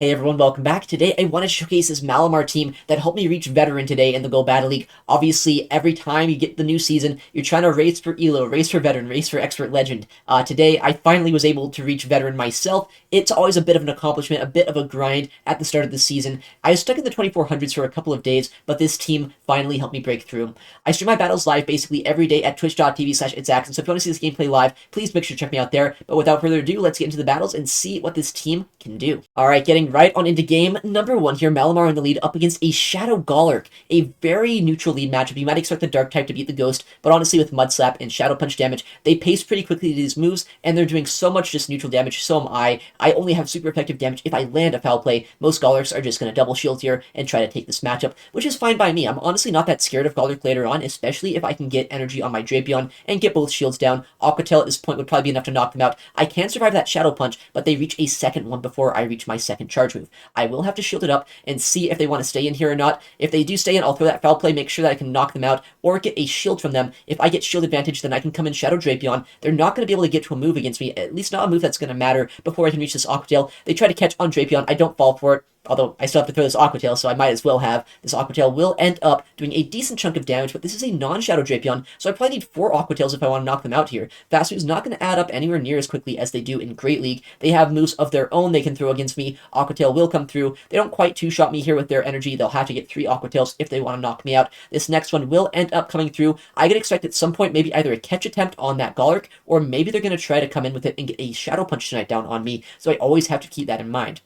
Hey everyone, welcome back. Today I want to showcase this Malamar team that helped me reach Veteran today in the Go Battle League. Obviously, every time you get the new season, you're trying to race for ELO, race for Veteran, race for Expert Legend. Today, I finally was able to reach Veteran myself. It's always a bit of an accomplishment, a bit of a grind at the start of the season. I was stuck in the 2400s for a couple of days, but this team finally helped me break through. I stream my battles live basically every day at twitch.tv/ItsAXN, so if you want to see this gameplay live, please make sure to check me out there. But without further ado, let's get into the battles and see what this team can do. Alright, getting right on into game number one here. Malamar in the lead up against a Shadow Gallade, a very neutral lead matchup. You might expect the Dark type to beat the Ghost, but honestly with Mud Slap and Shadow Punch damage, they pace pretty quickly to these moves, and they're doing so much just neutral damage, so am I. I only have super effective damage if I land a foul play. Most Galarians are just going to double shield here and try to take this matchup, which is fine by me. I'm honestly not that scared of Galarian later on, especially if I can get energy on my Drapion and get both shields down. Aqua Tail at this point would probably be enough to knock them out. I can survive that Shadow Punch, but they reach a second one before I reach my second charge move. I will have to shield it up and see if they want to stay in here or not. If they do stay in, I'll throw that foul play, make sure that I can knock them out, or get a shield from them. If I get shield advantage, then I can come in Shadow Drapion. They're not going to be able to get to a move against me, at least not a move that's going to matter before I can reach this Aqua Tail. They try to catch on Drapion. I don't fall for it. Although I still have to throw this Aqua Tail, so I might as well have. This Aqua Tail will end up doing a decent chunk of damage, but this is a non-Shadow Drapion, so I probably need 4 Aqua Tails if I want to knock them out here. Fast moves not going to add up anywhere near as quickly as they do in Great League. They have moves of their own they can throw against me. Aqua Tail will come through. They don't quite two-shot me here with their energy. They'll have to get 3 Aqua Tails if they want to knock me out. This next one will end up coming through. I could expect at some point maybe either a catch attempt on that Galarian, or maybe they're going to try to come in with it and get a Shadow Punch tonight down on me, so I always have to keep that in mind.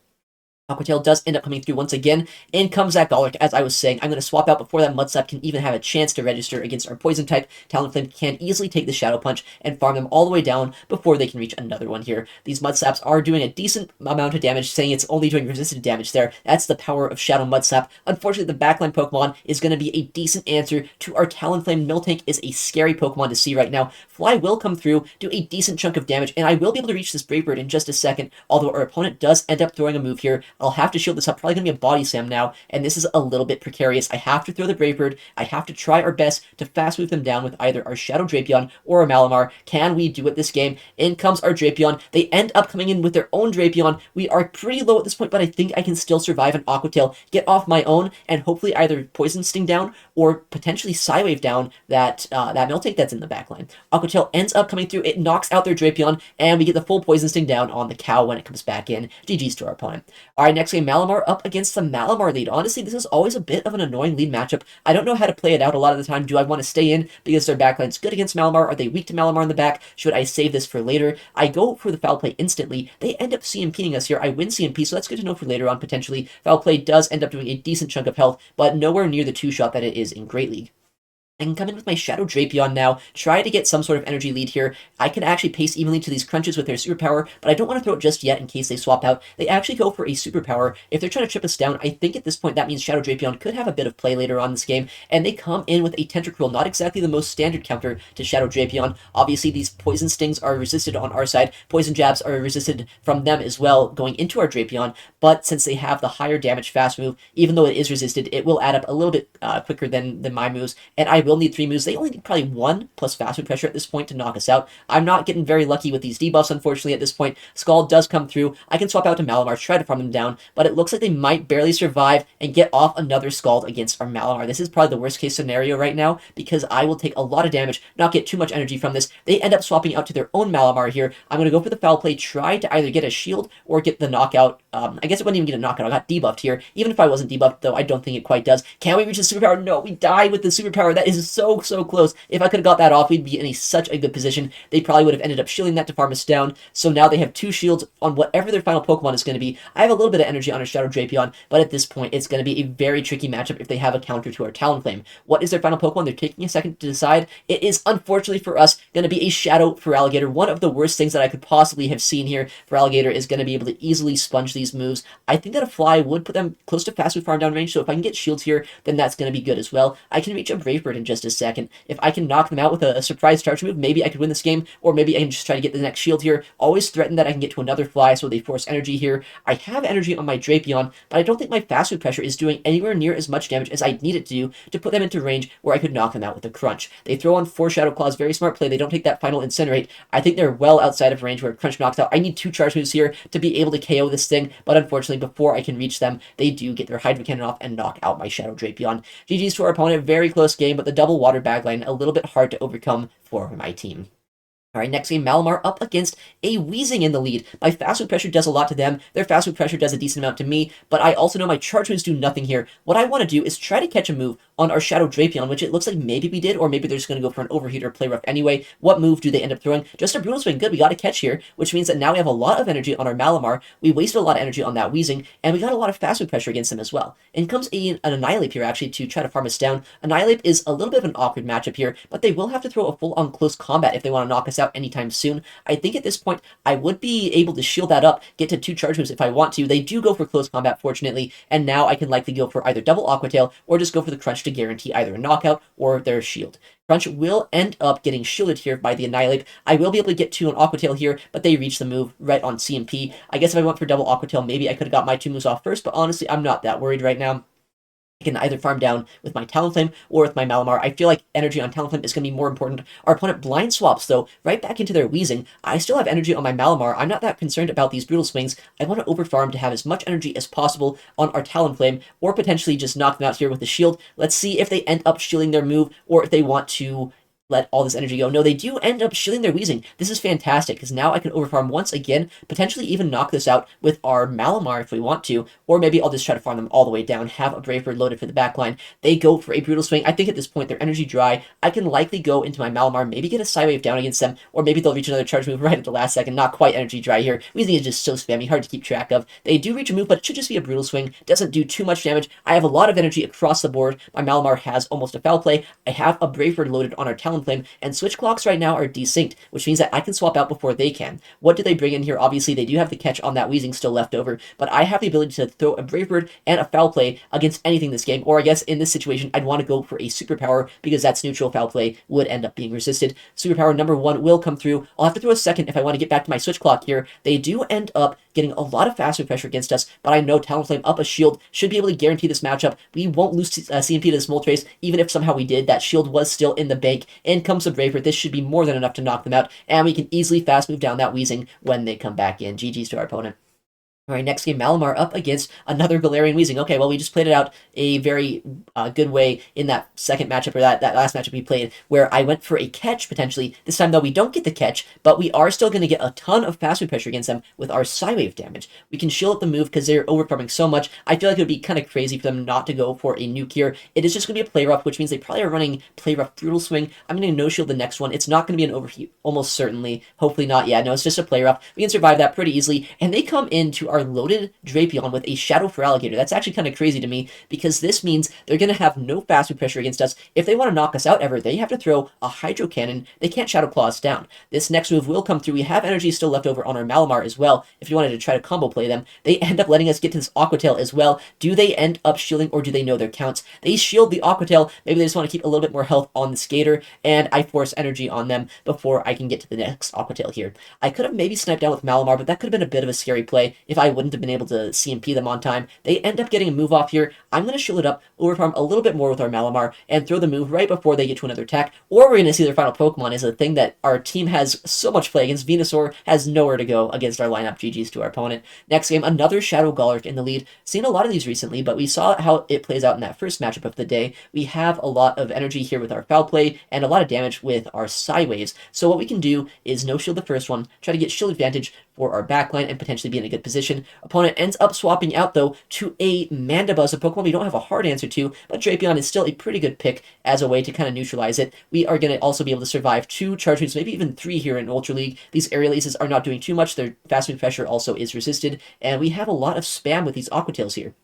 Aqua Tail does end up coming through once again. In comes that Galarian. As I was saying, I'm going to swap out before that Mud Slap can even have a chance to register against our Poison type. Talonflame can easily take the Shadow Punch and farm them all the way down before they can reach another one here. These Mud Slaps are doing a decent amount of damage, saying it's only doing resisted damage there. That's the power of Shadow Mud Slap. Unfortunately, the backline Pokemon is going to be a decent answer to our Talonflame. Miltank is a scary Pokemon to see right now. Fly will come through, do a decent chunk of damage, and I will be able to reach this Brave Bird in just a second, although our opponent does end up throwing a move here. I'll have to shield this up. Probably going to be a Body Slam now, and this is a little bit precarious. I have to throw the Brave Bird. I have to try our best to fast move them down with either our Shadow Drapion or a Malamar. Can we do it this game? In comes our Drapion. They end up coming in with their own Drapion. We are pretty low at this point, but I think I can still survive an Aqua Tail, get off my own, and hopefully either Poison Sting down or potentially Psywave down that Miltank that's in the backline. Aqua Tail ends up coming through. It knocks out their Drapion, and we get the full Poison Sting down on the cow when it comes back in. GG's to our opponent. All right, next game, Malamar up against the Malamar lead. Honestly, this is always a bit of an annoying lead matchup. I don't know how to play it out a lot of the time. Do I want to stay in because their backline's good against Malamar? Are they weak to Malamar in the back? Should I save this for later? I go for the foul play instantly. They end up CMPing us here. I win CMP, so that's good to know for later on potentially. Foul play does end up doing a decent chunk of health, but nowhere near the 2-shot that it is in Great League. I can come in with my Shadow Drapion now, try to get some sort of energy lead here. I can actually pace evenly to these crunches with their superpower, but I don't want to throw it just yet in case they swap out. They actually go for a superpower. If they're trying to trip us down, I think at this point that means Shadow Drapion could have a bit of play later on in this game, and they come in with a Tentacruel, not exactly the most standard counter to Shadow Drapion. Obviously, these Poison Stings are resisted on our side. Poison Jabs are resisted from them as well going into our Drapion, but since they have the higher damage fast move, even though it is resisted, it will add up a little bit quicker than my moves, and I will need 3 moves. They only need probably 1 plus fast food pressure at this point to knock us out. I'm not getting very lucky with these debuffs, unfortunately, at this point. Scald does come through. I can swap out to Malamar, try to farm them down, but it looks like they might barely survive and get off another Scald against our Malamar. This is probably the worst case scenario right now because I will take a lot of damage, not get too much energy from this. They end up swapping out to their own Malamar here. I'm going to go for the foul play, try to either get a shield or get the knockout. I guess it wouldn't even get a knockout. I got debuffed here. Even if I wasn't debuffed, though, I don't think it quite does. Can we reach the superpower? No, we die with the superpower. That is so close. If I could have got that off, we'd be in such a good position. They probably would have ended up shielding that to farm us down. So now they have 2 shields on whatever their final Pokemon is going to be. I have a little bit of energy on our Shadow Drapion, but at this point, it's going to be a very tricky matchup if they have a counter to our Talonflame. What is their final Pokemon? They're taking a second to decide. It is, unfortunately for us, going to be a Shadow Feraligatr. One of the worst things that I could possibly have seen here. Feraligatr is going to be able to easily sponge these moves. I think that a Fly would put them close to fast food farm down range, so if I can get shields here, then that's going to be good as well. I can reach a Brave Bird in just a second. If I can knock them out with a surprise charge move, maybe I could win this game, or maybe I can just try to get the next shield here. Always threaten that I can get to another fly, so they force energy here. I have energy on my Drapion, but I don't think my fast food pressure is doing anywhere near as much damage as I need it to do to put them into range where I could knock them out with a crunch. They throw on 4 Shadow Claws, very smart play. They don't take that final Incinerate. I think they're well outside of range where crunch knocks out. I need 2 charge moves here to be able to KO this thing, but unfortunately, before I can reach them, they do get their Hydro Cannon off and knock out my Shadow Drapion. GG's to our opponent, very close game, but the double water bag line, a little bit hard to overcome for my team. All right, next game, Malamar up against a Weezing in the lead. My fast food pressure does a lot to them. Their fast food pressure does a decent amount to me, but I also know my charge moves do nothing here. What I want to do is try to catch a move on our Shadow Drapion, which it looks like maybe we did, or maybe they're just going to go for an Overheat or Play Rough anyway. What move do they end up throwing? Just a Brutal Swing. Good, we got a catch here, which means that now we have a lot of energy on our Malamar. We wasted a lot of energy on that Weezing, and we got a lot of fast food pressure against them as well. In comes an Annihilate here, actually, to try to farm us down. Annihilate is a little bit of an awkward matchup here, but they will have to throw a full-on close combat if they want to knock us out anytime soon. I think at this point, I would be able to shield that up, get to 2 charge moves if I want to. They do go for close combat, fortunately, and now I can likely go for either double Aqua Tail or just go for the Crunch to guarantee either a knockout or their shield. Crunch will end up getting shielded here by the Annihilate. I will be able to get to an Aqua Tail here, but they reach the move right on CMP. I guess if I went for double Aqua Tail, maybe I could have got my 2 moves off first, but honestly, I'm not that worried right now. I can either farm down with my Talonflame or with my Malamar. I feel like energy on Talonflame is going to be more important. Our opponent blind swaps, though, right back into their Weezing. I still have energy on my Malamar. I'm not that concerned about these Brutal Swings. I want to overfarm to have as much energy as possible on our Talonflame, or potentially just knock them out here with the shield. Let's see if they end up shielding their move, or if they want to let all this energy go. No, they do end up shielding their Weezing. This is fantastic, because now I can overfarm once again, potentially even knock this out with our Malamar if we want to, or maybe I'll just try to farm them all the way down, have a Brave Bird loaded for the backline. They go for a Brutal Swing. I think at this point they're energy dry. I can likely go into my Malamar, maybe get a Psywave down against them, or maybe they'll reach another charge move right at the last second. Not quite energy dry here. Weezing is just so spammy, hard to keep track of. They do reach a move, but it should just be a Brutal Swing. Doesn't do too much damage. I have a lot of energy across the board. My Malamar has almost a Foul Play. I have a Brave Bird loaded on our Talonflame, and switch clocks right now are desynced, which means that I can swap out before they can. What do they bring in here? Obviously, they do have the catch on that Weezing still left over, but I have the ability to throw a Brave Bird and a Foul Play against anything this game, or I guess in this situation, I'd want to go for a Superpower, because that's neutral. Foul Play would end up being resisted. Superpower number 1 will come through. I'll have to throw a second if I want to get back to my switch clock here. They do end up getting a lot of fast food pressure against us, but I know Talonflame up a shield should be able to guarantee this matchup. We won't lose CMP to this Moltres, even if somehow we did. That shield was still in the bank. In comes the Brave Bird. This should be more than enough to knock them out, and we can easily fast move down that Weezing when they come back in. GG's to our opponent. All right, next game, Malamar up against another Galarian Weezing. Okay, well, we just played it out a very good way in that second matchup, or that last matchup we played, where I went for a catch, potentially. This time, though, we don't get the catch, but we are still going to get a ton of fast food pressure against them with our Psywave damage. We can shield up the move because they're overfarming so much. I feel like it would be kind of crazy for them not to go for a nuke here. It is just going to be a Play Rough, which means they probably are running Play Rough Brutal Swing. I'm going to no-shield the next one. It's not going to be an Overheat, almost certainly. Hopefully not. Yeah, no, it's just a Play Rough. We can survive that pretty easily, and they come into our loaded Drapion with a Shadow Feraligatr. That's actually kind of crazy to me, because this means they're going to have no fast food pressure against us. If they want to knock us out ever, they have to throw a Hydro Cannon. They can't Shadow Claw us down. This next move will come through. We have energy still left over on our Malamar as well, if you wanted to try to combo play them. They end up letting us get to this Aqua Tail as well. Do they end up shielding, or do they know their counts? They shield the Aqua Tail. Maybe they just want to keep a little bit more health on the Skater, and I force energy on them before I can get to the next Aqua Tail here. I could have maybe sniped down with Malamar, but that could have been a bit of a scary play if I wouldn't have been able to CMP them on time. They end up getting a move off here. I'm going to shield it up, overfarm a little bit more with our Malamar, and throw the move right before they get to another attack, or we're going to see their final Pokemon is a thing that our team has so much play against. Venusaur has nowhere to go against our lineup. GG's to our opponent. Next game, another Shadow Gallade in the lead. Seen a lot of these recently, but we saw how it plays out in that first matchup of the day. We have a lot of energy here with our Foul Play, and a lot of damage with our Psywaves. So what we can do is no-shield the first one, try to get shield advantage for our backline, and potentially be in a good position. Opponent ends up swapping out, though, to a Mandibuzz, a Pokemon we don't have a hard answer to, but Drapion is still a pretty good pick as a way to kind of neutralize it. We are going to also be able to survive 2 charge moves, maybe even 3 here in Ultra League. These Aerial Aces are not doing too much. Their fast move pressure also is resisted, and we have a lot of spam with these Aqua Tails here.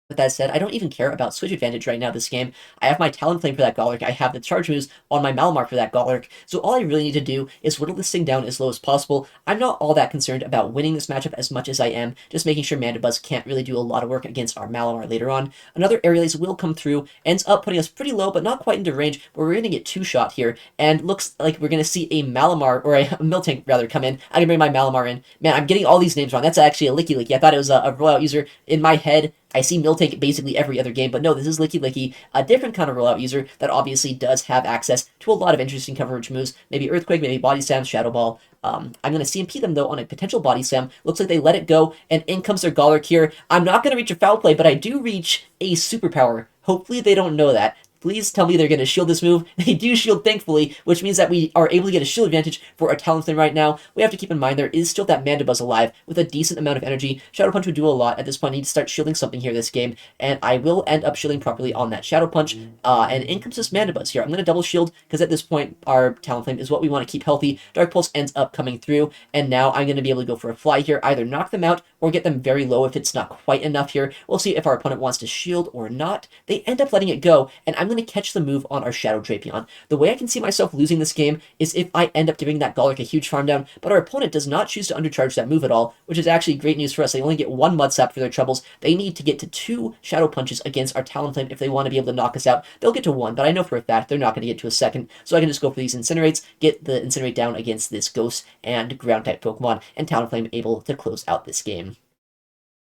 With that said, I don't even care about switch advantage right now this game. I have my Talonflame for that Galarian. I have the charge moves on my Malamar for that Galarian. So all I really need to do is whittle this thing down as low as possible. I'm not all that concerned about winning this matchup as much as I am just making sure mandibuzz can't really do a lot of work against our Malamar later on. Another Aerialize will come through, ends up putting us pretty low, but not quite into range, but we're going to get two-shot here, and looks like we're going to see a Malamar, or a Miltank rather, come in. I can bring my Malamar in. Man, I'm getting all these names wrong. That's actually a Lickitung. I thought it was a rollout user. In my head, I see Miltank basically every other game, but no, this is Lickitung, a different kind of rollout user that obviously does have access to a lot of interesting coverage moves. Maybe Earthquake, maybe Body Slam, Shadow Ball. I'm going to CMP them, though, on a potential Body Slam. Looks like they let it go, and in comes their Galarian here. I'm not going to reach a Foul Play, but I do reach a Superpower. Hopefully they don't know that. Please tell me they're going to shield this move. They do shield, thankfully, which means that we are able to get a shield advantage for our Talonflame right now. We have to keep in mind there is still that mandibuzz alive with a decent amount of energy. Shadow Punch would do a lot. At this point, I need to start shielding something here this game, and I will end up shielding properly on that Shadow Punch. And in comes this mandibuzz here. I'm going to double shield because at this point, our Talonflame is what we want to keep healthy. Dark Pulse ends up coming through, and now I'm going to be able to go for a fly here, either knock them out or get them very low if it's not quite enough here. We'll see if our opponent wants to shield or not. They end up letting it go, and I'm going to catch the move on our Shadow Drapion. The way I can see myself losing this game is if I end up giving that Galarian a huge farm down, but our opponent does not choose to undercharge that move at all, which is actually great news for us. They only get one Mud Sap for their troubles. They need to get to 2 Shadow Punches against our Talonflame if they want to be able to knock us out. They'll get to 1, but I know for a fact they're not going to get to a second, so I can just go for these Incinerates, get the Incinerate down against this Ghost and Ground-type Pokemon, and Talonflame able to close out this game.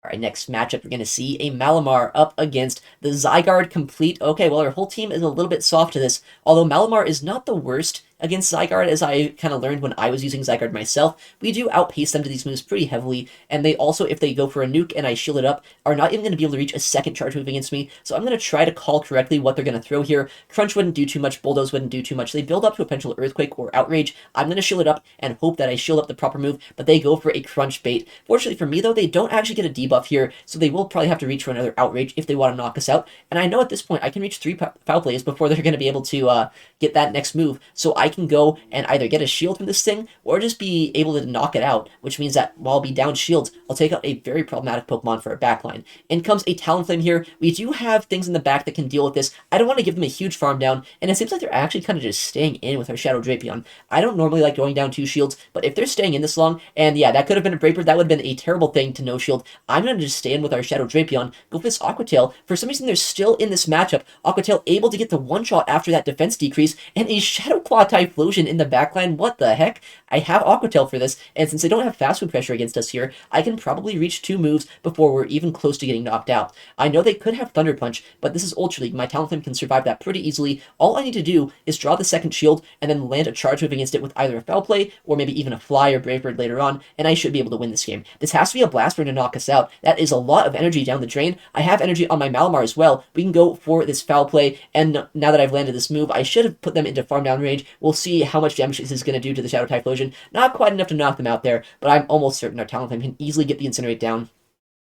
Alright, next matchup, we're going to see a Malamar up against the Zygarde complete. Okay, well, our whole team is a little bit soft to this, although Malamar is not the worst against Zygarde, as I kind of learned when I was using Zygarde myself. We do outpace them to these moves pretty heavily, and they also, if they go for a nuke and I shield it up, are not even going to be able to reach a second charge move against me, so I'm going to try to call correctly what they're going to throw here. Crunch wouldn't do too much, Bulldoze wouldn't do too much. They build up to a potential Earthquake or Outrage. I'm going to shield it up and hope that I shield up the proper move, but they go for a Crunch bait. Fortunately for me, though, they don't actually get a debuff here, so they will probably have to reach for another Outrage if they want to knock us out, and I know at this point I can reach 3 Foul Plays before they're going to be able to get that next move, so I can go and either get a shield from this thing or just be able to knock it out, which means that while I'll be down shields, I'll take out a very problematic Pokemon for our backline. In comes a Talonflame here. We do have things in the back that can deal with this. I don't want to give them a huge farm down, and it seems like they're actually kind of just staying in with our Shadow Drapion. I don't normally like going down 2 shields, but if they're staying in this long, and yeah, that could have been a Braper, that would have been a terrible thing to no shield. I'm going to just stay in with our Shadow Drapion, go for this Aqua Tail. For some reason, they're still in this matchup. Aqua Tail able to get the one-shot after that defense decrease, and a Shadow Claw Typhlosion in the backline. What the heck? I have Aqua Tail for this, and since they don't have fast food pressure against us here, I can probably reach 2 moves before we're even close to getting knocked out. I know they could have Thunder Punch, but this is Ultra League. My Talonflame can survive that pretty easily. All I need to do is draw the second shield and then land a charge move against it with either a Foul Play or maybe even a Fly or Brave Bird later on, and I should be able to win this game. This has to be a Blast Burn to knock us out. That is a lot of energy down the drain. I have energy on my Malamar as well. We can go for this Foul Play, and now that I've landed this move, I should have put them into farm down range. We'll see how much damage this is going to do to the Shadow Typhlosion. Not quite enough to knock them out there, but I'm almost certain our Talonflame can easily get the Incinerate down.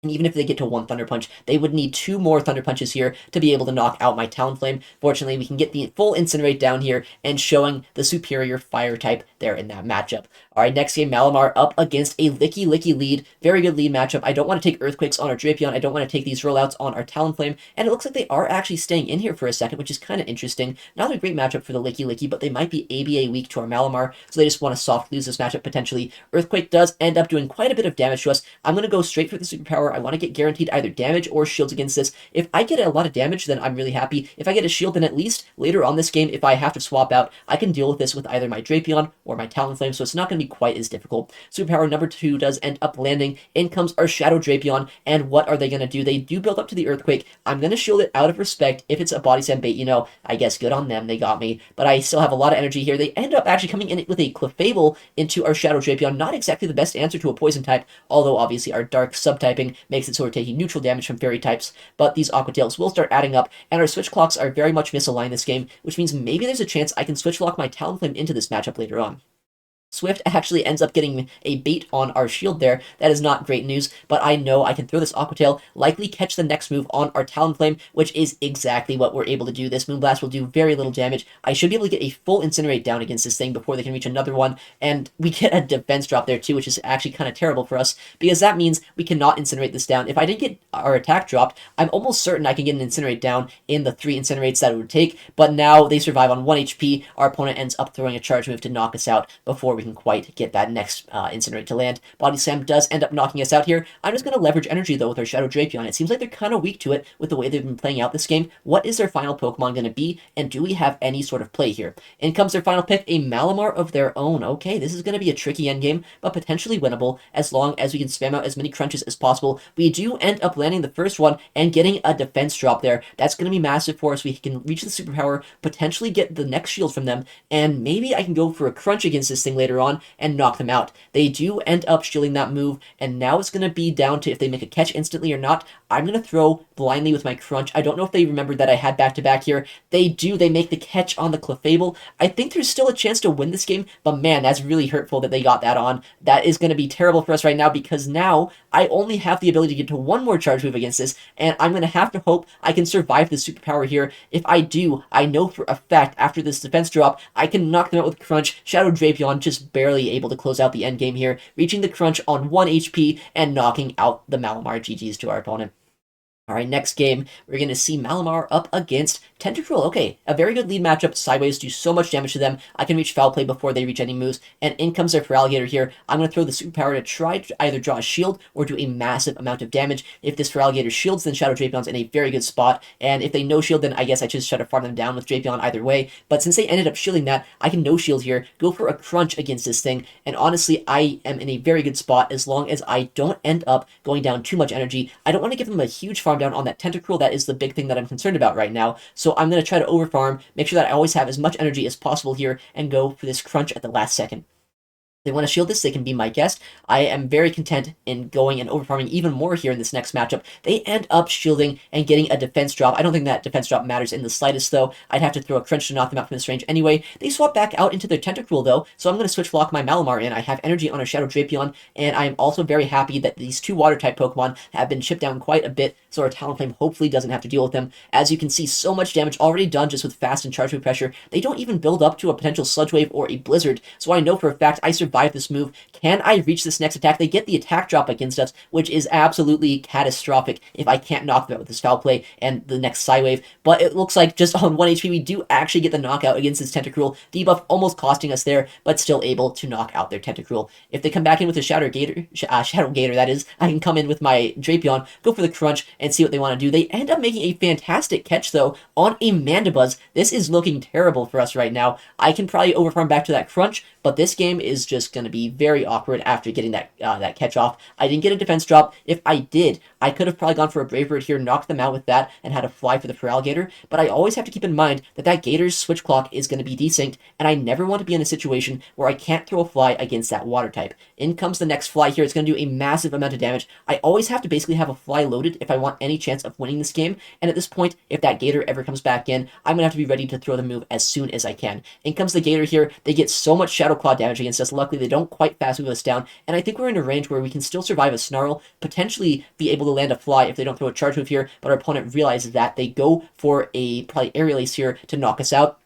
And even if they get to 1 Thunder Punch, they would need 2 more Thunder Punches here to be able to knock out my Talonflame. Fortunately, we can get the full Incinerate down here and showing the superior Fire type there in that matchup. Alright, next game, Malamar up against a Licky lead. Very good lead matchup. I don't want to take Earthquakes on our Drapion. I don't want to take these rollouts on our Talonflame. And it looks like they are actually staying in here for a second, which is kind of interesting. Not a great matchup for the Licky, but they might be ABA weak to our Malamar, so they just want to soft lose this matchup potentially. Earthquake does end up doing quite a bit of damage to us. I'm going to go straight for the Superpower. I want to get guaranteed either damage or shields against this. If I get a lot of damage, then I'm really happy. If I get a shield, then at least later on this game, if I have to swap out, I can deal with this with either my Drapion or my Talonflame, so it's not going to be quite as difficult. Superpower number 2 does end up landing. In comes our Shadow Drapion, and what are they going to do? They do build up to the Earthquake. I'm going to shield it out of respect. If it's a Body Slam bait, you know, I guess good on them. They got me, but I still have a lot of energy here. They end up actually coming in with a Clefable into our Shadow Drapion. Not exactly the best answer to a Poison type, although obviously our Dark subtyping makes it so we're taking neutral damage from Fairy types, but these Aqua Tails will start adding up, and our switch clocks are very much misaligned this game, which means maybe there's a chance I can switch lock my Talonflame into this matchup later on. Swift actually ends up getting a bait on our shield there. That is not great news, but I know I can throw this Aqua Tail, likely catch the next move on our Talonflame, which is exactly what we're able to do. This Moonblast will do very little damage. I should be able to get a full Incinerate down against this thing before they can reach another one, and we get a defense drop there too, which is actually kind of terrible for us, because that means we cannot Incinerate this down. If I didn't get our attack dropped, I'm almost certain I can get an Incinerate down in the 3 Incinerates that it would take, but now they survive on 1 HP. Our opponent ends up throwing a charge move to knock us out before we can quite get that next Incinerate to land. Body Slam does end up knocking us out here. I'm just going to leverage energy, though, with our Shadow Drapion. It seems like they're kind of weak to it with the way they've been playing out this game. What is their final Pokemon going to be, and do we have any sort of play here? In comes their final pick, a Malamar of their own. Okay, this is going to be a tricky endgame, but potentially winnable as long as we can spam out as many crunches as possible. We do end up landing the first one and getting a defense drop there. That's going to be massive for us. We can reach the superpower, potentially get the next shield from them, and maybe I can go for a crunch against this thing later on and knock them out. They do end up shielding that move, and now it's going to be down to if they make a catch instantly or not. I'm going to throw blindly with my crunch. I don't know if they remembered that I had back-to-back here. They do. They make the catch on the Clefable. I think there's still a chance to win this game, but man, that's really hurtful that they got that on. That is going to be terrible for us right now, because now I only have the ability to get to one more charge move against this, and I'm going to have to hope I can survive the superpower here. If I do, I know for a fact after this defense drop, I can knock them out with crunch. Shadow Drapion just barely able to close out the end game here, reaching the crunch on 1 HP and knocking out the Malamar. GG's to our opponent. Alright, next game, we're going to see Malamar up against Tentacruel. Okay, a very good lead matchup. Sideways do so much damage to them. I can reach Foul Play before they reach any moves, and in comes their Feraligatr here. I'm going to throw the superpower to try to either draw a shield or do a massive amount of damage. If this Feraligatr shields, then Shadow Drapion's in a very good spot, and if they no-shield, then I guess I just try to farm them down with Drapion either way. But since they ended up shielding that, I can no-shield here, go for a crunch against this thing, and honestly, I am in a very good spot as long as I don't end up going down too much energy. I don't want to give them a huge farm down on that Tentacruel. That is the big thing that I'm concerned about right now. So I'm going to try to overfarm, make sure that I always have as much energy as possible here, and go for this crunch at the last second. They want to shield this, they can be my guest. I am very content in going and overfarming even more here in this next matchup. They end up shielding and getting a defense drop. I don't think that defense drop matters in the slightest, though. I'd have to throw a crunch to knock them out from this range anyway. They swap back out into their Tentacruel, though, so I'm going to switch lock my Malamar in. I have energy on our Shadow Drapion, and I am also very happy that these 2 Water-type Pokemon have been chipped down quite a bit, so our Talonflame hopefully doesn't have to deal with them. As you can see, so much damage already done just with fast and charge move pressure. They don't even build up to a potential Sludge Wave or a Blizzard, so I know for a fact I survived this move. Can I reach this next attack? They get the attack drop against us, which is absolutely catastrophic if I can't knock them out with this Foul Play and the next Psy Wave. But it looks like just on 1 HP, we do actually get the knockout against this Tentacruel. Debuff almost costing us there, but still able to knock out their Tentacruel. If they come back in with a Shadow Gator, that is, I can come in with my Drapion, go for the crunch, and see what they want to do. They end up making a fantastic catch, though, on a Mandibuzz. This is looking terrible for us right now. I can probably overfarm back to that crunch, but this game is just going to be very awkward after getting that that catch off. I didn't get a defense drop. If I did, I could have probably gone for a Brave Bird here, knocked them out with that, and had a fly for the Feraligatr, but I always have to keep in mind that that Gator's switch clock is going to be desynced, and I never want to be in a situation where I can't throw a fly against that water type. In comes the next fly here. It's going to do a massive amount of damage. I always have to basically have a fly loaded if I want any chance of winning this game, and at this point, if that Gator ever comes back in, I'm going to have to be ready to throw the move as soon as I can. In comes the Gator here. They get so much Shadow Claw damage against us. Luckily, they don't quite fast move us down, and I think we're in a range where we can still survive a Snarl, potentially be able to land a fly if they don't throw a charge move here, but our opponent realizes that. They go for a probably Aerial Ace here to knock us out.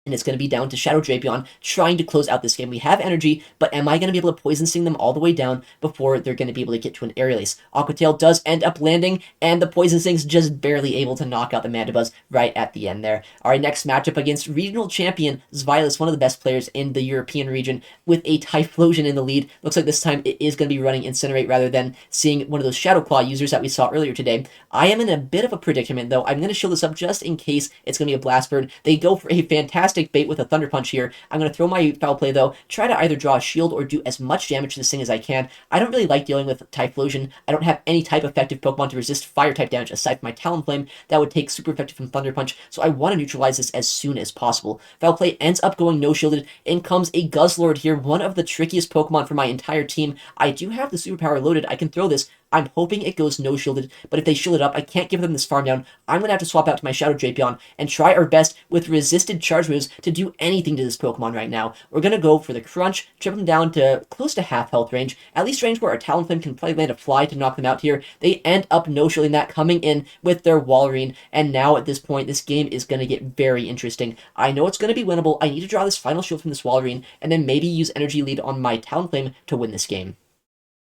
And it's going to be down to Shadow Drapion trying to close out this game. We have energy, but am I going to be able to Poison Sting them all the way down before they're going to be able to get to an Aerial Ace? Aqua Tail does end up landing, and the Poison Sting's just barely able to knock out the Mandibuzz right at the end there. Our next matchup against regional champion Zvilas, one of the best players in the European region, with a Typhlosion in the lead. Looks like this time it is going to be running Incinerate rather than seeing one of those Shadow Claw users that we saw earlier today. I am in a bit of a predicament, though. I'm going to shield this up just in case it's going to be a Blast Bird. They go for a fantastic bait with a Thunder Punch here. I'm going to throw my Foul Play, though, try to either draw a shield or do as much damage to this thing as I can. I don't really like dealing with Typhlosion. I don't have any type effective Pokemon to resist Fire-type damage aside from my Talonflame. That would take super effective from Thunder Punch, so I want to neutralize this as soon as possible. Foul Play ends up going no-shielded. In comes a Guzzlord here, one of the trickiest Pokemon for my entire team. I do have the superpower loaded. I can throw this. I'm hoping it goes no-shielded, but if they shield it up, I can't give them this farm down. I'm going to have to swap out to my Shadow Drapion and try our best with resisted charge moves to do anything to this Pokemon right now. We're going to go for the Crunch, trip them down to close to half health range, at least range where our Talonflame can probably land a Fly to knock them out here. They end up no-shielding that, coming in with their Walrein, and now at this point, this game is going to get very interesting. I know it's going to be winnable. I need to draw this final shield from this Walrein, and then maybe use Energy Lead on my Talonflame to win this game.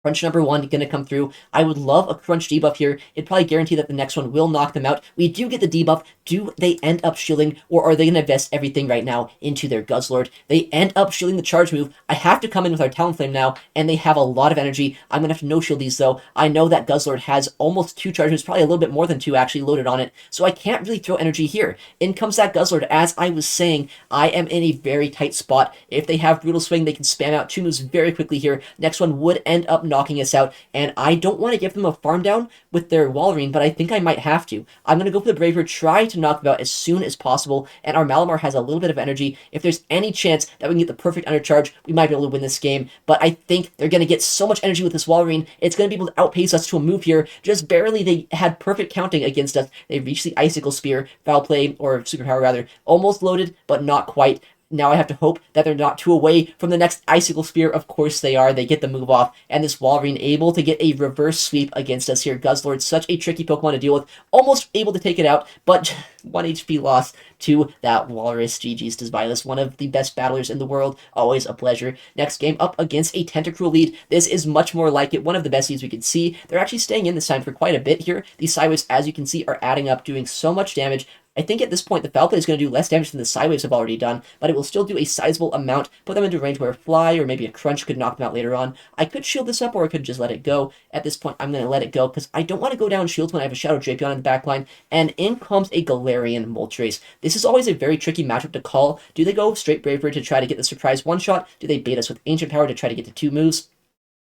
Crunch number 1 going to come through. I would love a Crunch debuff here. It'd probably guarantee that the next one will knock them out. We do get the debuff. Do they end up shielding, or are they going to invest everything right now into their Guzzlord? They end up shielding the charge move. I have to come in with our Talonflame now, and they have a lot of energy. I'm going to have to no-shield these, though. I know that Guzzlord has almost 2 charge moves, probably a little bit more than 2 actually loaded on it, so I can't really throw energy here. In comes that Guzzlord. As I was saying, I am in a very tight spot. If they have Brutal Swing, they can spam out 2 moves very quickly here. Next one would end up knocking us out, and I don't want to give them a farm down with their Walrein, but I think I might have to. I'm going to go for the Brave Bird, try to knock them out as soon as possible, and our Malamar has a little bit of energy. If there's any chance that we can get the perfect undercharge, we might be able to win this game, but I think they're going to get so much energy with this Walrein, it's going to be able to outpace us to a move here. Just barely, they had perfect counting against us. They reached the Icicle Spear, Foul Play, or Superpower rather, almost loaded, but not quite. Now I have to hope that they're not too away from the next Icicle Spear. Of course they are. They get the move off, and this Walrein able to get a reverse sweep against us here. Guzzlord, such a tricky Pokemon to deal with. Almost able to take it out, but 1 HP loss to that Walrus. GG's to Zylus, one of the best battlers in the world. Always a pleasure. Next game up against a Tentacruel lead. This is much more like it. One of the best leads we could see. They're actually staying in this time for quite a bit here. These Psywaves, as you can see, are adding up, doing so much damage. I think at this point the Falcon is going to do less damage than the Psywaves have already done, but it will still do a sizable amount, put them into range where a Fly or maybe a Crunch could knock them out later on. I could shield this up, or I could just let it go. At this point, I'm going to let it go, because I don't want to go down shields when I have a Shadow Drapion in the backline, and in comes a Galarian Moltres. This is always a very tricky matchup to call. Do they go straight Brave Bird to try to get the surprise one-shot? Do they bait us with Ancient Power to try to get to 2 moves?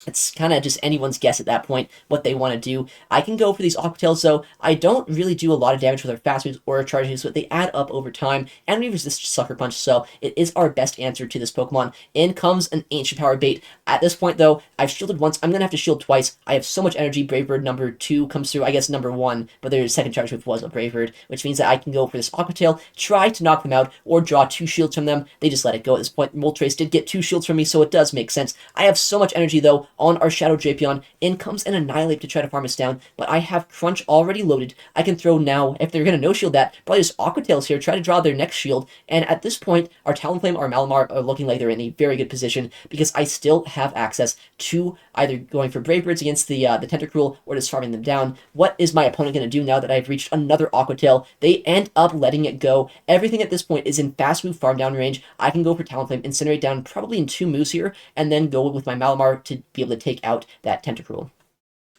It's kind of just anyone's guess at that point what they want to do. I can go for these Aqua Tails, though. I don't really do a lot of damage with our fast moves or our charge moves, but they add up over time, and we resist Sucker Punch, so it is our best answer to this Pokemon. In comes an Ancient Power bait. At this point, though, I've shielded once. I'm going to have to shield twice. I have so much energy. Brave Bird number 2 comes through. I guess number 1, but their second charge move was a Brave Bird, which means that I can go for this Aqua Tail, try to knock them out, or draw 2 shields from them. They just let it go at this point. Moltres did get 2 shields from me, so it does make sense. I have so much energy, though, on our Shadow Drapion. In comes an Annihilate to try to farm us down, but I have Crunch already loaded. I can throw now, if they're going to no-shield that, probably just Aqua Tails here, try to draw their next shield, and at this point, our Talonflame or Malamar are looking like they're in a very good position, because I still have access to either going for Brave Birds against the Tentacruel, or just farming them down. What is my opponent going to do now that I've reached another Aqua Tail? They end up letting it go. Everything at this point is in fast move farm down range. I can go for Talonflame, Incinerate down probably in 2 moves here, and then go with my Malamar to be able to take out that Tentacruel.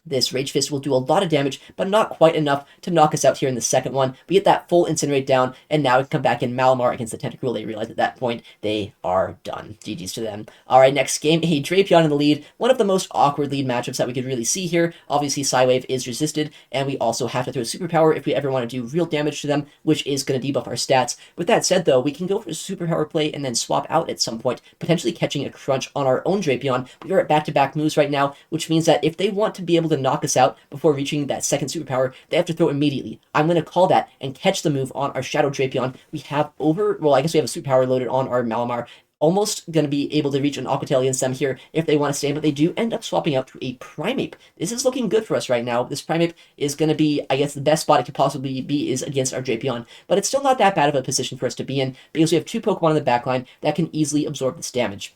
This Rage Fist will do a lot of damage, but not quite enough to knock us out here in the second one. We get that full Incinerate down, and now we can come back in Malamar against the Tentacruel. They realize at that point they are done. GG's to them. Alright, next game, a Drapion in the lead. One of the most awkward lead matchups that we could really see here. Obviously, Psywave is resisted, and we also have to throw Superpower if we ever want to do real damage to them, which is going to debuff our stats. With that said, though, we can go for a Superpower play and then swap out at some point, potentially catching a Crunch on our own Drapion. We are at back-to-back moves right now, which means that if they want to be able to knock us out before reaching that second superpower, they have to throw immediately. I'm going to call that and catch the move on our Shadow Drapion. We have I guess we have a superpower loaded on our Malamar. Almost going to be able to reach an Aqua Tail against them here if they want to stay, but they do end up swapping out to a Primeape. This is looking good for us right now. This Primeape is going to be, I guess, the best spot it could possibly be is against our Drapion, but it's still not that bad of a position for us to be in, because we have 2 Pokemon in the backline that can easily absorb this damage.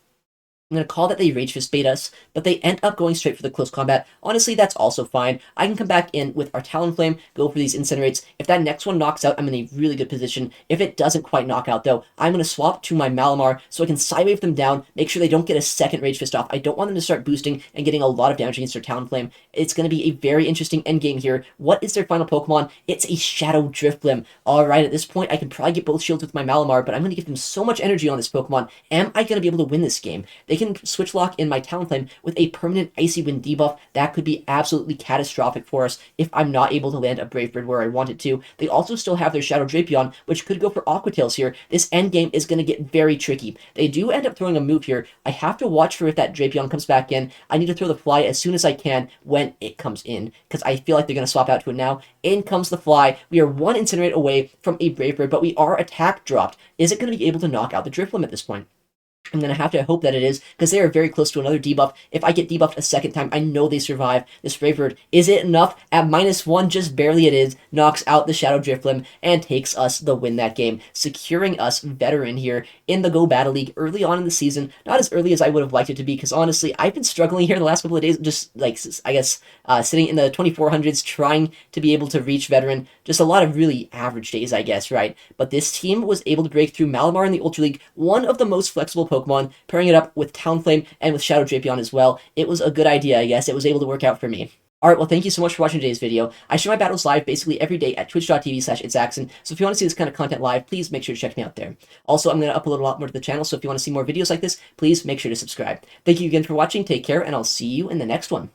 I'm going to call that they Rage Fist bait us, but they end up going straight for the close combat. Honestly, that's also fine. I can come back in with our Talonflame, go for these Incinerates. If that next one knocks out, I'm in a really good position. If it doesn't quite knock out, though, I'm going to swap to my Malamar so I can Psywave them down, make sure they don't get a second Rage Fist off. I don't want them to start boosting and getting a lot of damage against their Talonflame. It's going to be a very interesting endgame here. What is their final Pokemon? It's a Shadow Drifblim. Alright, at this point, I can probably get both shields with my Malamar, but I'm going to give them so much energy on this Pokemon. Am I going to be able to win this game? They can can switch lock in my Talonflame with a permanent Icy Wind debuff. That could be absolutely catastrophic for us if I'm not able to land a Brave Bird where I want it to. They also still have their Shadow Drapion, which could go for Aqua Tails here. This end game is going to get very tricky. They do end up throwing a move here. I have to watch for if that Drapion comes back in. I need to throw the Fly as soon as I can when it comes in, because I feel like they're going to swap out to it now. In comes the Fly. We are one Incinerate away from a Brave Bird, but we are attack dropped. Is it going to be able to knock out the Drifloon at this point? I'm going to have to hope that it is, because they are very close to another debuff. If I get debuffed a second time, I know they survive this Brave Bird. Is it enough? At -1, just barely it is. Knocks out the Shadow Drifloon and takes us the win that game, securing us veteran here in the Go Battle League early on in the season. Not as early as I would have liked it to be, because honestly, I've been struggling here the last couple of days, just like, I guess, sitting in the 2400s, trying to be able to reach veteran. Just a lot of really average days, I guess, right? But this team was able to break through Malamar in the Ultra League, one of the most flexible Pokemon, pairing it up with Talonflame and with Shadow Drapion as well. It was a good idea, I guess. It was able to work out for me. Alright, well, thank you so much for watching today's video. I show my battles live basically every day at twitch.tv/ItsAXN, so if you want to see this kind of content live, please make sure to check me out there. Also, I'm going to upload a lot more to the channel, so if you want to see more videos like this, please make sure to subscribe. Thank you again for watching, take care, and I'll see you in the next one.